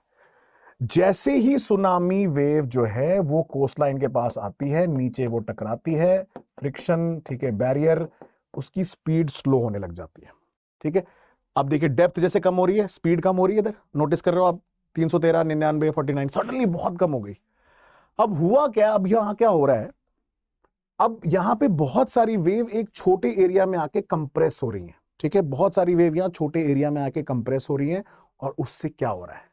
Speaker 2: जैसे ही सुनामी वेव जो है वो कोस्ट लाइन के पास आती है, नीचे वो टकराती है, फ्रिक्शन, ठीक है, बैरियर, उसकी स्पीड स्लो होने लग जाती है, ठीक है। अब देखिए डेप्थ जैसे कम हो रही है, स्पीड कम हो रही है, इधर नोटिस कर रहे हो आप, 313, 99, 49 सडनली बहुत कम हो गई। अब हुआ क्या, अब यहां क्या हो रहा है, अब यहां पे बहुत सारी वेव एक छोटे एरिया में आके कंप्रेस हो रही हैं, ठीक है, बहुत सारी वेव यहां छोटे एरिया में आके कंप्रेस हो रही हैं। और उससे क्या हो रहा है,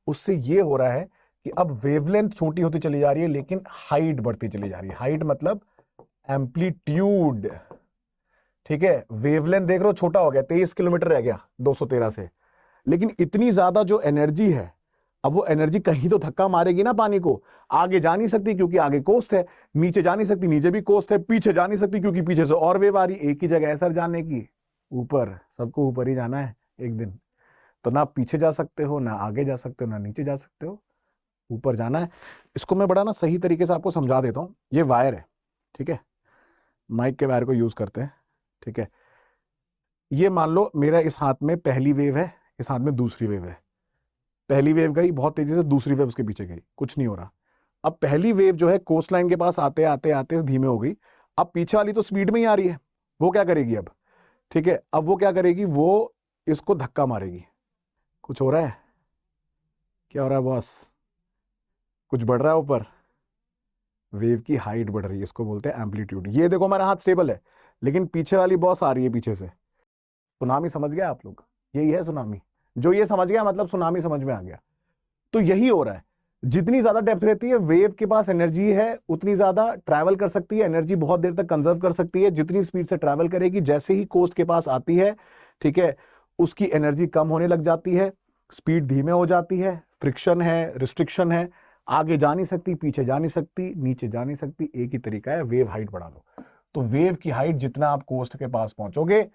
Speaker 2: उससे ये हो रहा है कि अब वेवलेंथ छोटी होती चली जा रही है लेकिन हाइट बढ़ती चली जा रही है। हाइट मतलब एम्पलीट्यूड, ठीक है। वेवलेंथ देख रहे हो छोटा हो गया, 23 किलोमीटर रह गया 213 से, लेकिन इतनी ज्यादा जो एनर्जी है अब वो एनर्जी कहीं तो धक्का मारेगी ना पानी को, आगे जा नहीं सकती क्योंकि आगे कोस्ट है, नीचे जा नहीं सकती नीचे भी कोस्ट है, पीछे जा नहीं सकती क्योंकि पीछे से और वेव आ रही, एक ही जगह है सर जाने की, ऊपर, सबको ऊपर ही जाना है एक दिन। तो ना पीछे जा सकते हो, ना आगे जा सकते हो, ना नीचे जा सकते हो, ऊपर जाना है। इसको मैं बड़ा ना सही तरीके से आपको समझा देता हूं। ये वायर है, ठीक है, माइक के वायर को यूज करते हैं, ठीक है। ये मान लो मेरा इस हाथ में पहली वेव है, इस हाथ में दूसरी वेव है। पहली वेव गई बहुत तेजी से, दूसरी वेव उसके पीछे गई, कुछ नहीं हो रहा। अब पहली वेव जो है कोस्ट लाइन के पास आते आते आते धीमे हो गई, अब पीछे वाली तो स्पीड में ही आ रही है, वो क्या करेगी अब, ठीक है, अब वो क्या करेगी, वो इसको धक्का मारेगी। कुछ हो रहा है, क्या हो रहा है बॉस, कुछ बढ़ रहा है ऊपर, वेव की हाइट बढ़ रही है, इसको बोलते हैं एम्पलीट्यूड। ये देखो मेरा हाथ स्टेबल है, लेकिन पीछे वाली बॉस आ रही है पीछे से। सुनामी समझ गया आप लोग, यही है सुनामी। जो ये समझ गया मतलब सुनामी समझ में आ गया। तो यही हो रहा है, जितनी ज्यादा डेप्थ रहती है वेव के पास एनर्जी है उतनी ज्यादा ट्रैवल कर सकती है, एनर्जी बहुत देर तक कंजर्व कर सकती है। जितनी स्पीड से ट्रैवल करेगी, जैसे ही कोस्ट के पास आती है, ठीक है, उसकी एनर्जी कम होने लग जाती है, स्पीड धीमे हो जाती है, फ्रिक्शन है, रिस्ट्रिक्शन है, आगे जा नहीं सकती, पीछे जा नहीं सकती, नीचे जा नहीं सकती। एक ही तरीका है, वेव हाइट बढ़ा दो। तो वेव की हाइट जितना आप कोस्ट के पास पहुंचोगे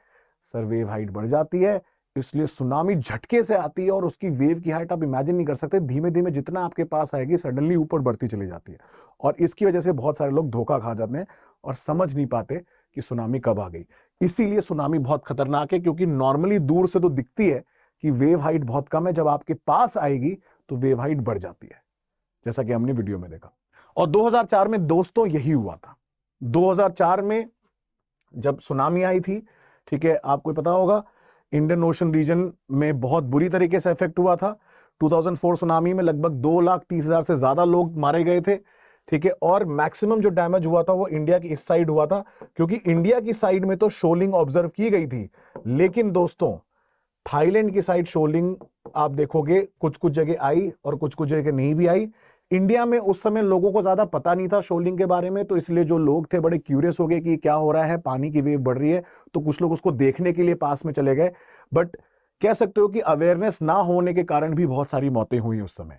Speaker 2: सर वेव हाइट बढ़ जाती है, इसलिए सुनामी झटके से आती है और उसकी वेव की हाइट आप इमेजिन नहीं कर सकते। धीमे धीमे जितना आपके पास आएगी सडनली ऊपर बढ़ती चली जाती है, और इसकी वजह से बहुत सारे लोग धोखा खा जाते हैं और समझ नहीं पाते कि सुनामी कब आ गई। इसीलिए सुनामी बहुत खतरनाक है, क्योंकि नॉर्मली दूर से तो दिखती है कि वेव हाइट बहुत कम है, जब आपके पास आएगी तो वेव हाइट बढ़ जाती है, जैसा कि हमने वीडियो में देखा। और 2004 में दोस्तों यही हुआ था। 2004 में जब सुनामी आई थी, ठीक है, आपको पता होगा इंडियन ओशन रीजन में बहुत बुरी तरीके से इफेक्ट हुआ था। 2004 सुनामी में लगभग 2,30,000 से ज्यादा लोग मारे गए थे, ठीक है, और मैक्सिमम जो डैमेज हुआ था वो इंडिया की इस साइड हुआ था, क्योंकि इंडिया की साइड में तो शोलिंग ऑब्जर्व की गई थी, लेकिन दोस्तों थाईलैंड की साइड शोलिंग आप देखोगे कुछ कुछ जगह आई और कुछ कुछ जगह नहीं भी आई। इंडिया में उस समय लोगों को ज्यादा पता नहीं था शोलिंग के बारे में, तो इसलिए जो लोग थे बड़े क्यूरियस हो गए कि क्या हो रहा है, पानी की वेव बढ़ रही है, तो कुछ लोग उसको देखने के लिए पास में चले गए। बट कह सकते हो कि अवेयरनेस ना होने के कारण भी बहुत सारी मौतें हुई उस समय।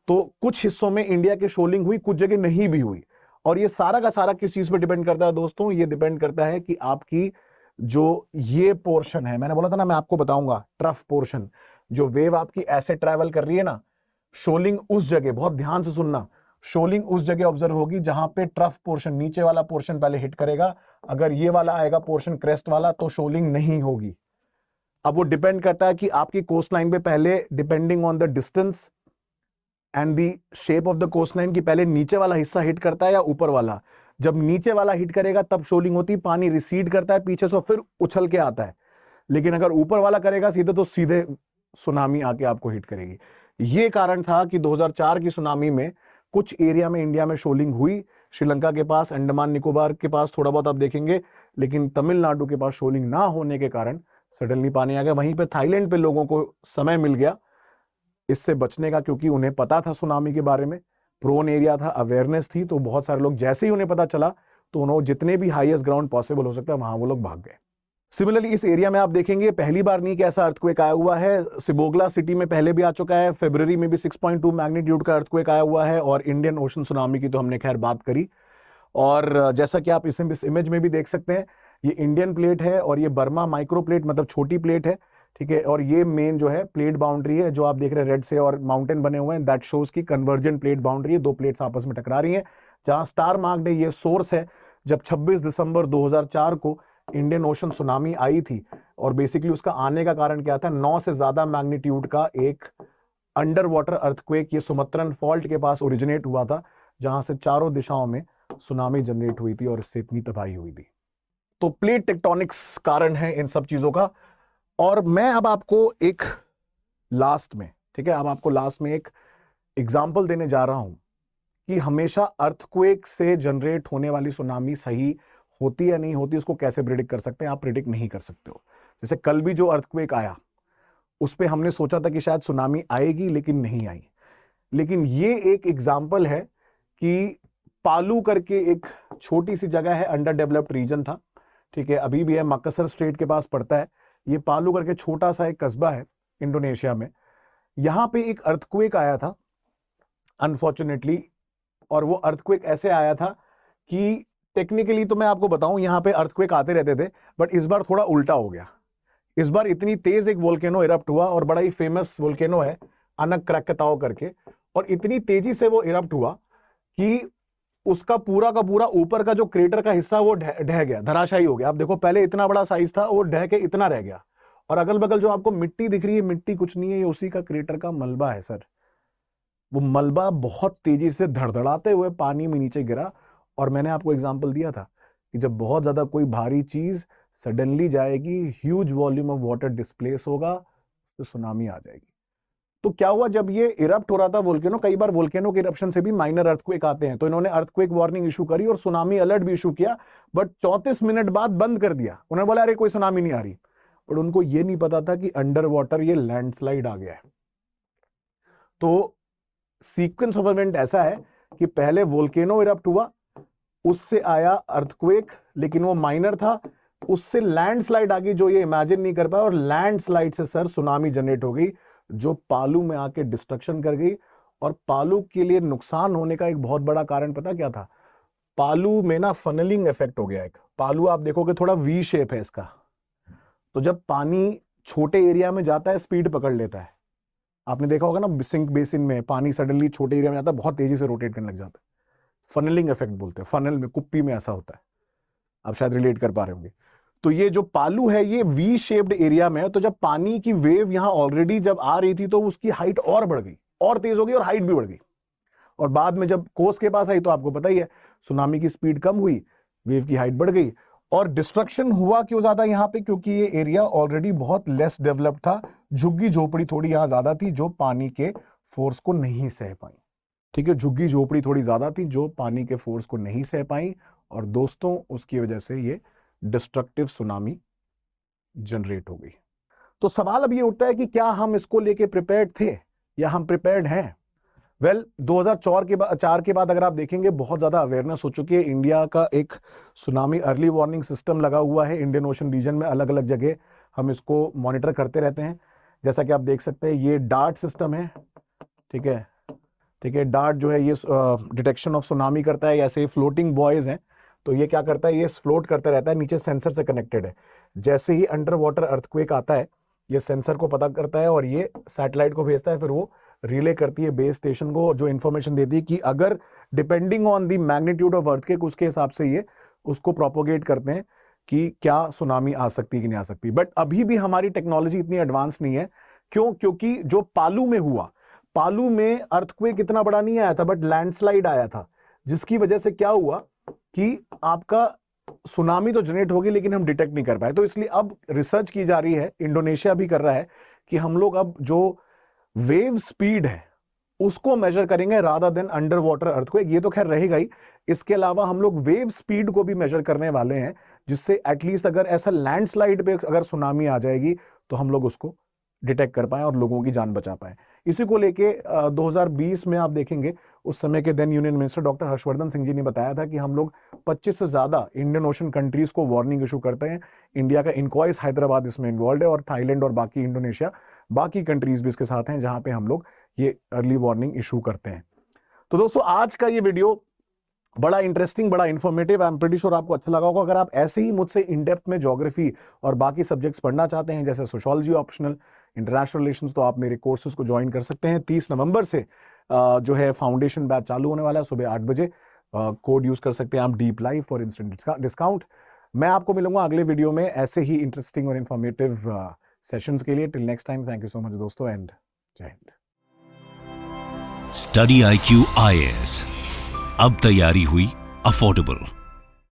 Speaker 2: तो कुछ हिस्सों में इंडिया के शोलिंग हुई, कुछ जगह नहीं भी हुई। और ये सारा का सारा किस चीज पर डिपेंड करता है दोस्तों, ये डिपेंड करता है कि आपकी जो ये पोर्शन है, मैंने बोला था ना मैं आपको बताऊंगा, ट्रफ पोर्शन, जो वेव आपकी ऐसे ट्रैवल कर रही है ना, शोलिंग उस जगह, बहुत ध्यान से सुनना, शोलिंग उस जगह ऑब्जर्व होगी जहां पे ट्रफ पोर्शन, नीचे वाला पोर्शन पहले हिट करेगा। अगर ये वाला आएगा पोर्शन क्रेस्ट वाला तो शोलिंग नहीं होगी। अब वो डिपेंड करता है कि आपकी कोस्ट लाइन पे पहले, depending on the distance and the shape of the coast line, की पहले नीचे वाला हिस्सा हिट करता है या ऊपर वाला। जब नीचे वाला हिट करेगा तब शोलिंग होती है, पानी रिसीड करता है पीछे से फिर उछल के आता है। लेकिन अगर ऊपर वाला करेगा सीधे तो सीधे सुनामी आके आपको हिट करेगी। ये कारण था कि 2004 की सुनामी में कुछ एरिया में इंडिया में शोलिंग हुई, श्रीलंका के पास, अंडमान निकोबार के पास थोड़ा बहुत आप देखेंगे, लेकिन तमिलनाडु के पास शोलिंग ना होने के कारण सडनली पानी आ गया। वहीं पे थाईलैंड पे लोगों को समय मिल गया इससे बचने का, क्योंकि उन्हें पता था सुनामी के बारे में, प्रोन एरिया था, अवेयरनेस थी, तो बहुत सारे लोग जैसे ही उन्हें पता चला तो उन्होंने जितने भी हाईएस्ट ग्राउंड पॉसिबल हो सकता है वहां वो लोग भाग गए। सिमिलरली इस एरिया में आप देखेंगे पहली बार नहीं कि ऐसा अर्थक्वेक आया हुआ है, सिबोगला सिटी में पहले भी आ चुका है, फरवरी में भी 6.2 मैग्नीट्यूड का अर्थक्वेक आया हुआ है, और इंडियन ओशन सुनामी की तो हमने खैर बात करी। और जैसा कि आप इस इमेज में भी देख सकते हैं, ये इंडियन प्लेट है और ये बर्मा माइक्रो प्लेट, मतलब छोटी प्लेट है, ठीक है, और ये मेन जो है प्लेट बाउंड्री है जो आप देख रहे हैं रेड से और माउंटेन बने हुए हैं, दैट शोज की कन्वर्जेंट प्लेट बाउंड्री है, दो प्लेट्स आपस में टकरा रही हैं। जहां स्टार मार्क्ड है ये सोर्स है, जब 26 दिसंबर 2004 को इंडियन ओशन सुनामी आई थी, और बेसिकली उसका आने का कारण क्या था, 9 से ज्यादा मैग्नीट्यूड का एक अंडर वाटर अर्थक्वेक ये सुमत्रन फॉल्ट के पास ओरिजिनेट हुआ था, जहां से चारों दिशाओं में सुनामी जनरेट हुई थी और इससे इतनी तबाही हुई थी। तो प्लेट टेक्टोनिक्स कारण है इन सब चीजों का। और मैं अब आपको एक लास्ट में, ठीक है, अब आपको लास्ट में एक एग्जाम्पल देने जा रहा हूं कि हमेशा अर्थक्वेक से जनरेट होने वाली सुनामी सही होती या नहीं होती, उसको कैसे प्रिडिक्ट कर सकते हैं। आप प्रिडिक्ट नहीं कर सकते हो। जैसे कल भी जो अर्थक्वेक आया उस पे हमने सोचा था कि शायद सुनामी आएगी, लेकिन नहीं आई। लेकिन ये एक एग्जाम्पल है कि पालू करके एक छोटी सी जगह है, अंडर डेवलप्ड रीजन था, ठीक है, अभी भी है, मकसर स्ट्रेट के पास पड़ता है। ये पालू करके छोटा सा एक कस्बा है इंडोनेशिया में। यहां पे एक अर्थक्वेक आया था अनफॉर्चुनेटली, और वो अर्थक्वेक ऐसे आया था कि टेक्निकली तो मैं आपको बताऊं यहां पे अर्थक्वेक आते रहते थे, बट इस बार थोड़ा उल्टा हो गया। इस बार इतनी तेज एक वोल्केनो इरप्ट हुआ, और बड़ा ही फेमस वोल्केनो है अनक क्रैकताओ करके, और इतनी तेजी से वो इरप्ट हुआ कि उसका पूरा का पूरा ऊपर का जो क्रेटर का हिस्सा वो ढह गया, धराशायी हो गया। आप देखो पहले इतना बड़ा साइज था, वो ढह के इतना रह गया, और अगल बगल जो आपको मिट्टी दिख रही है, मिट्टी कुछ नहीं है, ये उसी का क्रेटर का मलबा है सर। वो मलबा बहुत तेजी से धड़धड़ाते हुए पानी में नीचे गिरा, और मैंने आपको एग्जांपल दिया था कि जब बहुत ज्यादा कोई भारी चीज सडनली जाएगी, huge volume of water displace होगा, तो सुनामी आ जाएगी। तो क्या हुआ, जब ये इरप्ट हो रहा था वोल्केनो, कई बार वोल्केनो के इरप्शन से भी माइनर अर्थक्वेक आते हैं, तो इन्होंने अर्थक्वेक वार्निंग इशू करी और सुनामी अलर्ट भी इशू किया, बट 34 मिनट बाद बंद कर दिया। उन्होंने बोला अरे कोई सुनामी नहीं आ रही, बट उनको ये नहीं पता था कि अंडर वाटर ये लैंडस्लाइड आ गया है। तो सीक्वेंस ऑफ इवेंट ऐसा है कि पहले वोल्केनो इरप्ट हुआ, उससे आया अर्थक्वेक, लेकिन वो माइनर था, उससे लैंडस्लाइड आ गई जो ये इमेजिन नहीं कर पाया, और लैंडस्लाइड से सर सुनामी जनरेट हो गई जो पालू में आके डिस्ट्रक्शन कर गई। और पालू के लिए नुकसान होने का एक बहुत बड़ा कारण पता क्या था? पालू में ना फनलिंग इफेक्ट हो गया। एक पालू आप देखोगे थोड़ा वी शेप है इसका, तो जब पानी छोटे एरिया में जाता है स्पीड पकड़ लेता है। आपने देखा होगा ना सिंक बेसिन में पानी सडनली छोटे एरिया में जाता है, बहुत तेजी से रोटेट करने लग जाता है, फनलिंग इफेक्ट बोलते हैं। फनल में, कुप्पी में ऐसा होता है, आप शायद रिलेट कर पा रहे होंगे। तो ये जो पालू है ये वी शेप्ड एरिया में है, तो जब पानी की वेव यहां ऑलरेडी जब आ रही थी तो उसकी हाइट और बढ़ गई, और तेज हो गई, और हाइट भी बढ़ गई। और बाद में जब कोस्ट के पास आई तो आपको पता ही है सुनामी की स्पीड कम हुई, वेव की हाइट बढ़ गई, और डिस्ट्रक्शन हुआ क्यों ज्यादा यहां पे? क्योंकि ये एरिया ऑलरेडी बहुत लेस डेवलप्ड था, झुग्गी झोपड़ी थोड़ी यहां ज्यादा थी जो पानी के फोर्स को नहीं सह पाई। ठीक है, झुग्गी झोपड़ी थोड़ी ज्यादा थी जो पानी के फोर्स को नहीं सह पाई, और दोस्तों उसकी वजह से ये डिस्ट्रक्टिव सुनामी जनरेट हो गई। तो सवाल अब ये उठता है कि क्या हम इसको लेके प्रिपेयर्ड थे या हम प्रिपेयर्ड हैं? वेल 2004 के बाद अगर आप देखेंगे बहुत ज्यादा अवेयरनेस हो चुकी है। इंडिया का एक सुनामी अर्ली वार्निंग सिस्टम लगा हुआ है इंडियन ओशन रीजन में, अलग अलग जगह हम इसको मॉनिटर करते रहते हैं। जैसा कि आप देख सकते हैं ये डार्ट सिस्टम है, ठीक है, ठीक है। डार्ट जो है ये डिटेक्शन ऑफ सुनामी करता है। ऐसे फ्लोटिंग बॉयज हैं, तो ये क्या करता है, ये फ्लोट करता रहता है, नीचे सेंसर से कनेक्टेड है। जैसे ही अंडर वाटर अर्थक्वेक आता है ये सेंसर को पता करता है और ये सैटेलाइट को भेजता है, फिर वो रिले करती है बेस स्टेशन को, जो इन्फॉर्मेशन देती है कि अगर depending on the magnitude of earthquake उसके हिसाब से ये उसको प्रोपोगेट करते हैं कि क्या सुनामी आ सकती है कि नहीं आ सकती। बट अभी भी हमारी टेक्नोलॉजी इतनी एडवांस नहीं है। क्यों? क्योंकि जो पालू में हुआ, पालू में अर्थक्वेक इतना बड़ा नहीं आया था, बट लैंडस्लाइड आया था, जिसकी वजह से क्या हुआ कि आपका सुनामी तो जनरेट होगी लेकिन हम डिटेक्ट नहीं कर पाए। तो इसलिए अब रिसर्च की जा रही है, इंडोनेशिया भी कर रहा है, कि हम लोग अब जो वेव स्पीड है उसको मेजर करेंगे rather than under water earthquake. ये तो खैर रहेगा ही, इसके अलावा हम लोग वेव स्पीड को भी मेजर करने वाले हैं, जिससे एटलीस्ट अगर ऐसा लैंडस्लाइड पे अगर सुनामी आ जाएगी तो हम लोग उसको डिटेक्ट कर पाए और लोगों की जान बचा पाए। इसी को लेके 2020 में आप देखेंगे उस समय के then union minister doctor Harshvardhan Singh ji ने बताया था कि हम लोग 25 से ज्यादा इंडियन ओशन कंट्रीज को वार्निंग इशू करते हैं। इंडिया का इनक्वाइस हैदराबाद इसमें इन्वॉल्व है, और थाईलैंड और बाकी इंडोनेशिया, बाकी कंट्रीज भी इसके साथ हैं जहां पे हम लोग ये अर्ली वार्निंग इशू करते हैं। तो दोस्तों आज का ये वीडियो बड़ा इंटरेस्टिंग, बड़ा informative, I am pretty sure आपको अच्छा लगा होगा। अगर आप ऐसे ही मुझसे इन डेप्थ में ज्योग्राफी और बाकी सब्जेक्ट्स पढ़ना चाहते हैं, जैसे सोशियोलॉजी ऑप्शनल, इंटरनेशनल रिलेशंस, तो आप मेरे कोर्सेज को ज्वाइन कर सकते हैं। 30 नवंबर से जो है फाउंडेशन बैच चालू होने वाला है, सुबह 8 बजे। कोड यूज कर सकते हैं आप deep live for instant discount. मैं आपको मिलूंगा अगले वीडियो में ऐसे ही इंटरेस्टिंग और इंफॉर्मेटिव सेशंस के लिए। Till next time, thank you so much दोस्तों, एंड जय हिंद।
Speaker 1: स्टडी IQ IAS, अब तैयारी हुई अफोर्डेबल।